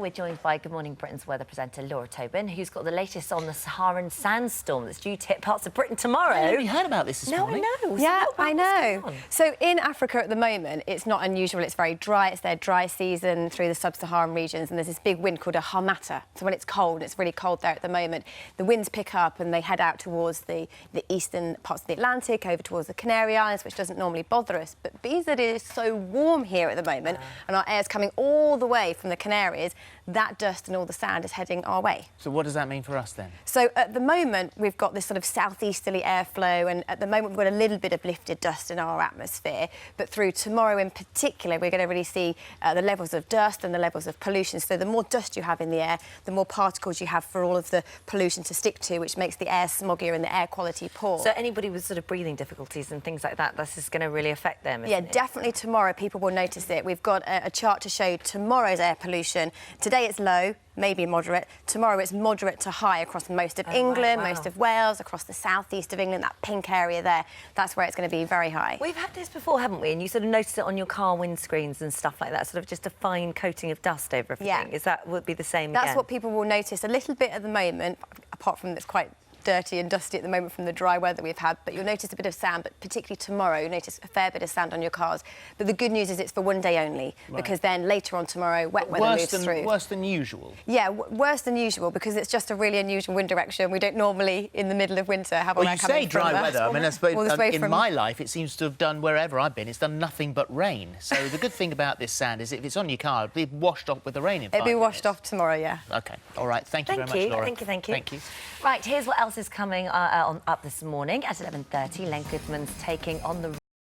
We're joined by Good Morning Britain's weather presenter Laura Tobin, who's got the latest on the Saharan sandstorm that's due to hit parts of Britain tomorrow. I only heard about this morning. No, I know. Yeah, I know. So in Africa at the moment, it's not unusual. It's very dry. It's their dry season through the sub-Saharan regions, and there's this big wind called a harmattan. So when it's cold, and it's really cold there at the moment, the winds pick up and they head out towards the eastern parts of the Atlantic, over towards the Canary Islands, which doesn't normally bother us. But because it is so warm here at the moment, and our air's coming all the way from the Canaries, that dust and all the sand is heading our way. So what does that mean for us then? So at the moment, we've got this sort of southeasterly airflow, and at the moment we've got a little bit of lifted dust in our atmosphere. But through tomorrow in particular, we're going to really see the levels of dust and the levels of pollution. So the more dust you have in the air, the more particles you have for all of the pollution to stick to, which makes the air smoggier and the air quality poor. So anybody with sort of breathing difficulties and things like that, this is going to really affect them, isn't it? Definitely tomorrow people will notice it. We've got a chart to show tomorrow's air pollution. Today it's low, maybe moderate. Tomorrow it's moderate to high across most of England, most of Wales, across the southeast of England, that pink area there. That's where it's going to be very high. We've had this before, haven't we? And you sort of noticed it on your car windscreens and stuff like that, sort of just a fine coating of dust over everything. Yeah. Would be the same That's again? what people will notice a little bit at the moment, apart from it's quite dirty and dusty at the moment from the dry weather we've had, but you'll notice a bit of sand, but particularly tomorrow you'll notice a fair bit of sand on your cars. But the good news is it's for one day only, because then later on tomorrow wet weather moves through. Worse than usual? Yeah, worse than usual, because it's just a really unusual wind direction. We don't normally, in the middle of winter, have all that coming from us. Well, you say dry weather. I mean, I suppose in from... my life it seems to have done, wherever I've been, it's done nothing but rain. So the good thing about this sand is if it's on your car, it'll be washed off with the rain in 5 minutes. It'll be washed off tomorrow, yeah. OK, all right, thank you very much, Laura. Thank you. Thank you. Right, here's what else is coming up this morning at 11:30. Len Goodman's taking on the